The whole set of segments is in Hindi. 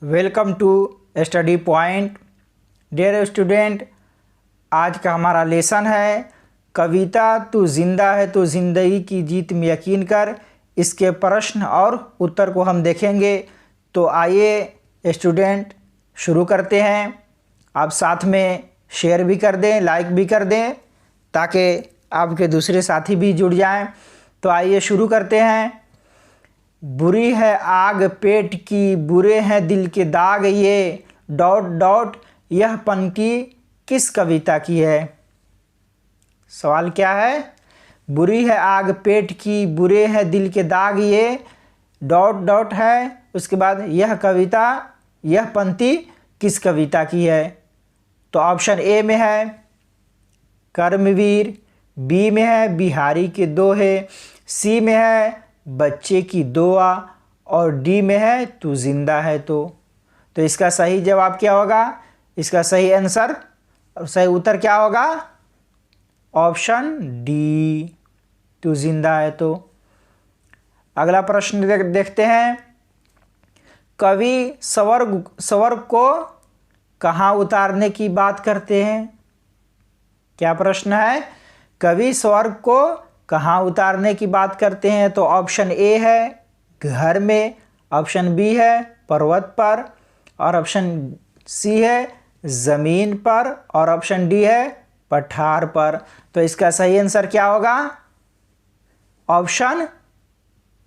Welcome to study point. Dear student, आज का हमारा लेसन है कविता तू जिंदा है तो ज़िंदगी की जीत में यकीन कर। इसके प्रश्न और उत्तर को हम देखेंगे। तो आइए स्टूडेंट शुरू करते हैं। आप साथ में शेयर भी कर दें, लाइक भी कर दें, ताकि आपके दूसरे साथी भी जुड़ जाएं। तो आइए शुरू करते हैं। बुरी है आग पेट की, बुरे हैं दिल के दाग, ये डॉट डॉट यह पंक्ति किस कविता की है? सवाल क्या है? बुरी है आग पेट की, बुरे हैं दिल के दाग, ये डॉट डॉट है, उसके बाद यह कविता, यह पंक्ति किस कविता की है? तो ऑप्शन ए में है कर्मवीर, बी में है बिहारी के दोहे, सी में है बच्चे की दुआ और डी में है तू जिंदा है तो इसका सही जवाब क्या होगा? इसका सही आंसर और सही उत्तर क्या होगा? ऑप्शन डी, तू जिंदा है तो। अगला प्रश्न देखते हैं। कवि स्वर्ग को कहाँ उतारने की बात करते हैं? क्या प्रश्न है? कवि स्वर्ग को कहाँ उतारने की बात करते हैं? तो ऑप्शन ए है घर में, ऑप्शन बी है पर्वत पर, और ऑप्शन सी है ज़मीन पर, और ऑप्शन डी है पठार पर। तो इसका सही आंसर क्या होगा? ऑप्शन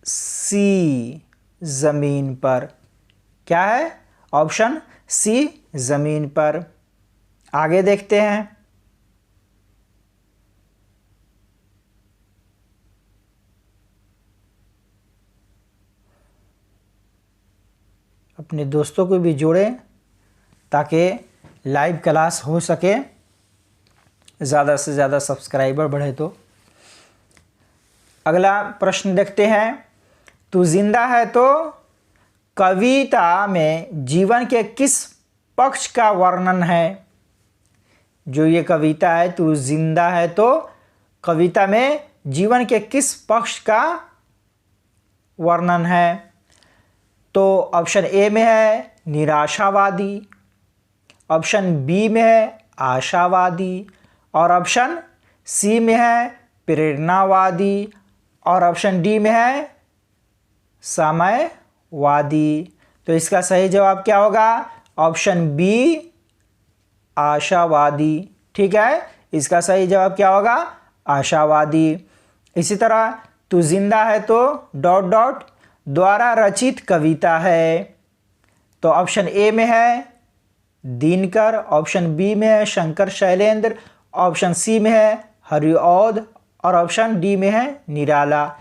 सी, ज़मीन पर। क्या है? ऑप्शन सी, ज़मीन पर। आगे देखते हैं। अपने दोस्तों को भी जोड़ें ताकि लाइव क्लास हो सके, ज़्यादा से ज़्यादा सब्सक्राइबर बढ़े। तो अगला प्रश्न देखते हैं। तू जिंदा है तो कविता में जीवन के किस पक्ष का वर्णन है? जो ये कविता है तू जिंदा है तो कविता में जीवन के किस पक्ष का वर्णन है? तो ऑप्शन ए में है निराशावादी, ऑप्शन बी में है आशावादी, और ऑप्शन सी में है प्रेरणावादी, और ऑप्शन डी में है समयवादी। तो इसका सही जवाब क्या होगा? ऑप्शन बी, आशावादी। ठीक है, इसका सही जवाब क्या होगा? आशावादी। इसी तरह तू जिंदा है तो डॉट डॉट द्वारा रचित कविता है। तो ऑप्शन ए में है दिनकर, ऑप्शन बी में है शंकर शैलेंद्र, ऑप्शन सी में है हरिऔध, और ऑप्शन डी में है निराला।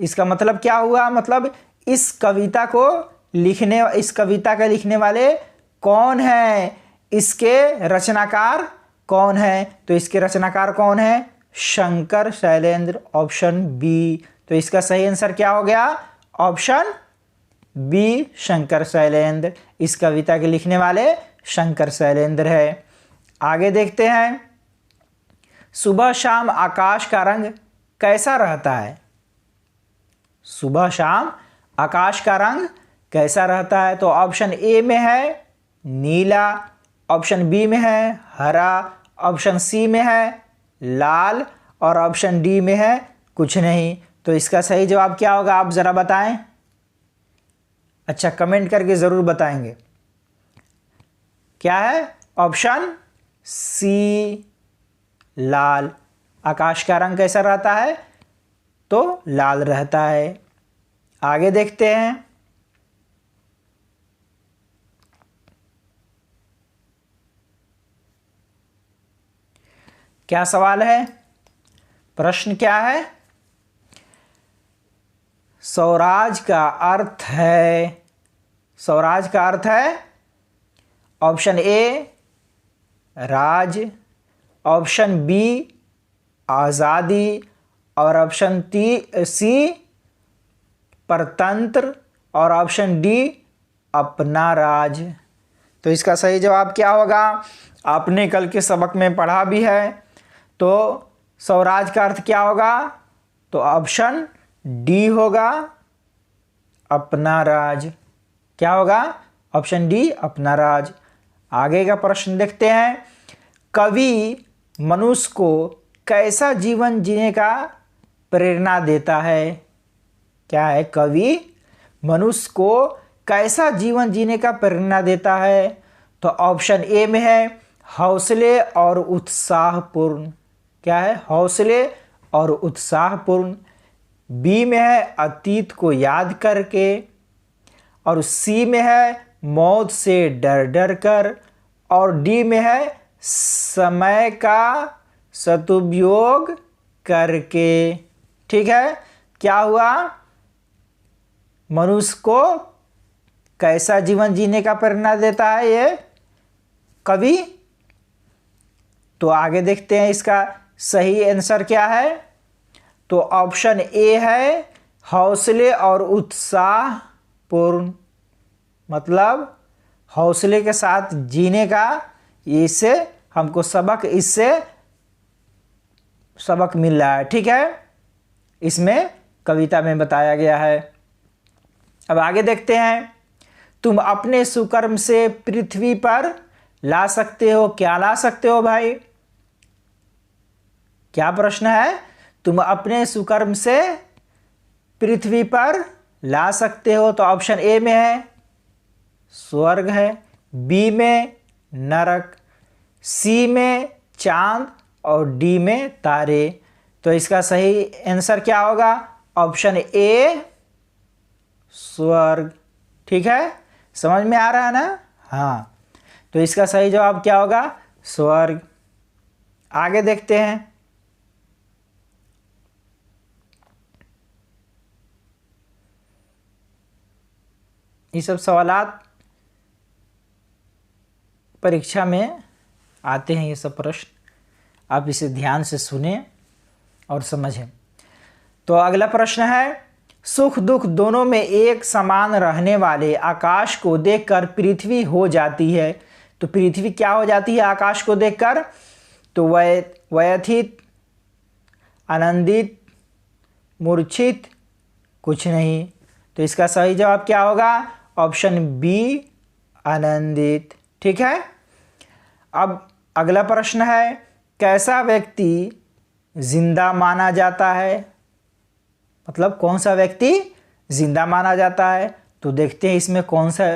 इसका मतलब क्या हुआ? मतलब इस कविता के लिखने वाले कौन हैं? इसके रचनाकार कौन है? तो इसके रचनाकार कौन है? Shankar Shailendra, option B. तो इसका सही आंसर क्या हो गया? Option B, Shankar Shailendra. इस कविता के लिखने वाले शंकर शैलेंद्र है। आगे देखते हैं। सुबह शाम आकाश का रंग कैसा रहता है? सुबह शाम आकाश का रंग कैसा रहता है? तो ऑप्शन ए में है नीला, ऑप्शन बी में है हरा, ऑप्शन सी में है लाल, और ऑप्शन डी में है कुछ नहीं। तो इसका सही जवाब क्या होगा? आप ज़रा बताएं। अच्छा, कमेंट करके ज़रूर बताएंगे। क्या है? ऑप्शन सी, लाल। आकाश का रंग कैसा रहता है? तो लाल रहता है। आगे देखते हैं। क्या सवाल है? प्रश्न क्या है? स्वराज का अर्थ है, स्वराज का अर्थ है ऑप्शन ए राज, ऑप्शन बी आज़ादी, और ऑप्शन सी परतंत्र, और ऑप्शन डी अपना राज। तो इसका सही जवाब क्या होगा? आपने कल के सबक में पढ़ा भी है। तो स्वराज का अर्थ क्या होगा? तो ऑप्शन डी होगा, अपना राज। क्या होगा? ऑप्शन डी अपना राज। आगे का प्रश्न देखते हैं। कवि मनुष्य को कैसा जीवन जीने का प्रेरणा देता है? क्या है? कवि मनुष्य को कैसा जीवन जीने का प्रेरणा देता है? तो ऑप्शन ए में है हौसले और उत्साहपूर्ण। क्या है? हौसले और उत्साहपूर्ण। बी में है अतीत को याद करके, और सी में है मौत से डर डर कर, और डी में है समय का सदुपयोग करके। ठीक है, क्या हुआ? मनुष्य को कैसा जीवन जीने का प्रेरणा देता है ये कवि? तो आगे देखते हैं इसका सही आंसर क्या है। तो ऑप्शन ए है हौसले और उत्साहपूर्ण, मतलब हौसले के साथ जीने का, इससे हमको इससे सबक मिल रहा है। ठीक है, इसमें कविता में बताया गया है। अब आगे देखते हैं। तुम अपने सुकर्म से पृथ्वी पर ला सकते हो। क्या ला सकते हो भाई? क्या प्रश्न है? तुम अपने सुकर्म से पृथ्वी पर ला सकते हो। तो ऑप्शन ए में है स्वर्ग है, बी में नरक, सी में चांद, और डी में तारे। तो इसका सही आंसर क्या होगा? ऑप्शन ए स्वर्ग। ठीक है, समझ में आ रहा है ना? हाँ, तो इसका सही जवाब क्या होगा? स्वर्ग। आगे देखते हैं। ये सब सवालात परीक्षा में आते हैं, ये सब प्रश्न, आप इसे ध्यान से सुने और समझें। तो अगला प्रश्न है, सुख दुख दोनों में एक समान रहने वाले आकाश को देखकर पृथ्वी हो जाती है। तो पृथ्वी क्या हो जाती है आकाश को देखकर? तो व्यथित, आनंदित, मूर्छित, कुछ नहीं। तो इसका सही जवाब क्या होगा? ऑप्शन बी आनंदित। ठीक है, अब अगला प्रश्न है, कैसा व्यक्ति जिंदा माना जाता है? मतलब कौन सा व्यक्ति जिंदा माना जाता है? तो देखते हैं इसमें कौन सा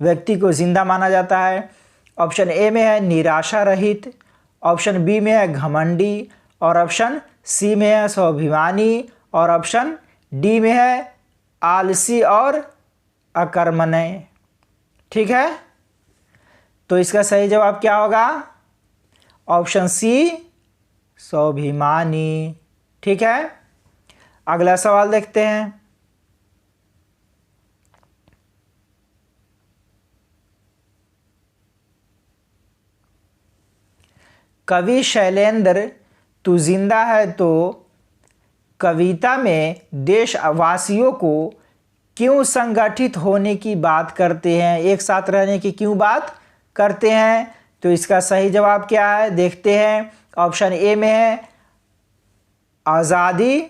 व्यक्ति को जिंदा माना जाता है। ऑप्शन ए में है निराशा रहित, ऑप्शन बी में है घमंडी, और ऑप्शन सी में है स्वाभिमानी, और ऑप्शन डी में है आलसी और अकर्मण्य। ठीक है, तो इसका सही जवाब क्या होगा? ऑप्शन सी स्वाभिमानी। ठीक है, अगला सवाल देखते हैं। कवि शैलेंद्र तू जिंदा है तो कविता में देशवासियों को क्यों संगठित होने की बात करते हैं, एक साथ रहने की क्यों बात करते हैं? तो इसका सही जवाब क्या है देखते हैं। ऑप्शन ए में है आज़ादी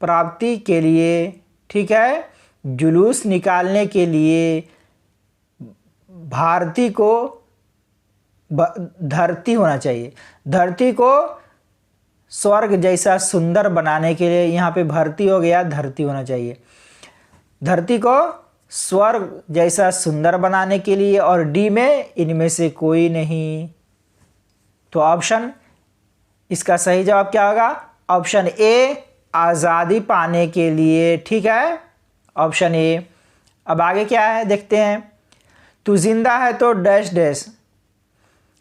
प्राप्ति के लिए। ठीक है, जुलूस निकालने के लिए, भारती को धरती होना चाहिए, धरती को स्वर्ग जैसा सुंदर बनाने के लिए, यहाँ पे भर्ती हो गया, धरती होना चाहिए, धरती को स्वर्ग जैसा सुंदर बनाने के लिए, और डी में इनमें से कोई नहीं। तो ऑप्शन, इसका सही जवाब क्या होगा? ऑप्शन ए आज़ादी पाने के लिए। ठीक है, ऑप्शन ए। अब आगे क्या है देखते हैं। तू जिंदा है तो डैश डैश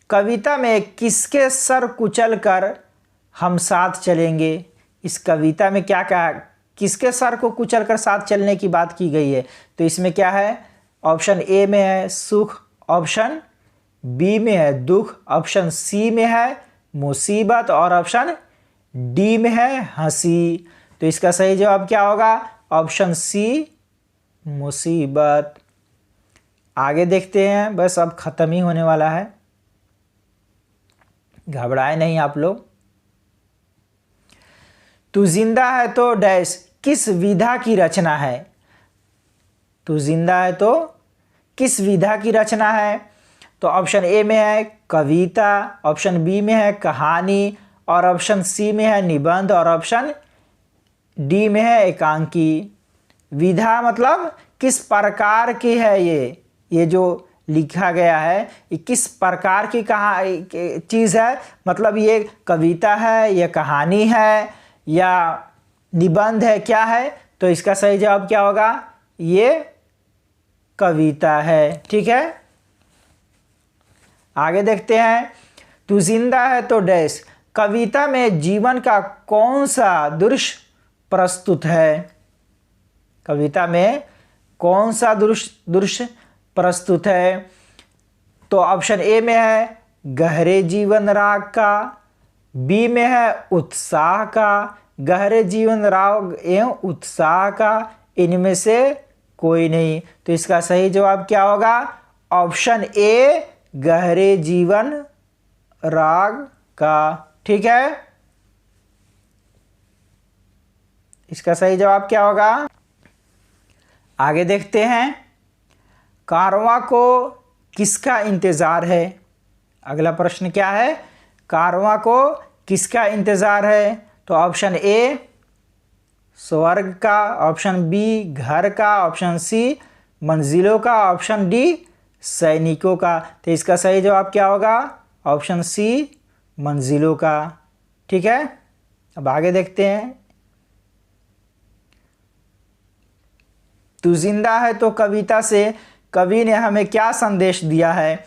कविता में किसके सर कुचल कर हम साथ चलेंगे? इस कविता में क्या कहा, किसके सर को कुचल कर साथ चलने की बात की गई है? तो इसमें क्या है? ऑप्शन ए में है सुख, ऑप्शन बी में है दुख, ऑप्शन सी में है मुसीबत, और ऑप्शन डी में है हंसी। तो इसका सही जवाब क्या होगा? ऑप्शन सी मुसीबत। आगे देखते हैं, बस अब ख़त्म ही होने वाला है, घबराए नहीं आप लोग। तू जिंदा है तो डैश किस विधा की रचना है? तू जिंदा है तो किस विधा की रचना है? तो ऑप्शन ए में है कविता, ऑप्शन बी में है कहानी, और ऑप्शन सी में है निबंध, और ऑप्शन डी में है एकांकी। विधा मतलब किस प्रकार की है ये जो लिखा गया है ये किस प्रकार की चीज़ है, मतलब ये कविता है या कहानी है या निबंध है, क्या है? तो इसका सही जवाब क्या होगा? ये कविता है। ठीक है, आगे देखते हैं। तू जिंदा है तो डैश कविता में जीवन का कौन सा दृश्य प्रस्तुत है? कविता में कौन सा दृश्य प्रस्तुत है? तो ऑप्शन ए में है गहरे जीवन राग का, बी में है उत्साह का, गहरे जीवन राग एवं उत्साह का, इनमें से कोई नहीं। तो इसका सही जवाब क्या होगा? ऑप्शन ए गहरे जीवन राग का। ठीक है, इसका सही जवाब क्या होगा? आगे देखते हैं। कारवां को किसका इंतजार है? अगला प्रश्न क्या है? कारवां को किसका इंतजार है? तो ऑप्शन ए स्वर्ग का, ऑप्शन बी घर का, ऑप्शन सी मंजिलों का, ऑप्शन डी सैनिकों का। तो इसका सही जवाब क्या होगा? ऑप्शन सी मंजिलों का। ठीक है, अब आगे देखते हैं। तू जिंदा है तो कविता से कवि ने हमें क्या संदेश दिया है?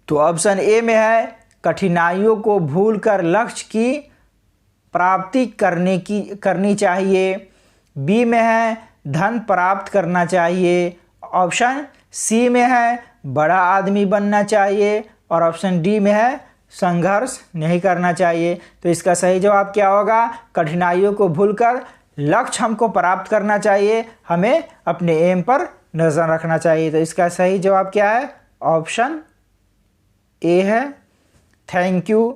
तो ऑप्शन ए में है कठिनाइयों को भूलकर लक्ष्य की प्राप्ति करनी चाहिए, बी में है धन प्राप्त करना चाहिए, ऑप्शन सी में है बड़ा आदमी बनना चाहिए, और ऑप्शन डी में है संघर्ष नहीं करना चाहिए। तो इसका सही जवाब क्या होगा? कठिनाइयों को भूलकर लक्ष्य हमको प्राप्त करना चाहिए, हमें अपने एम पर नज़र रखना चाहिए। तो इसका सही जवाब क्या है? ऑप्शन ए है। Thank you.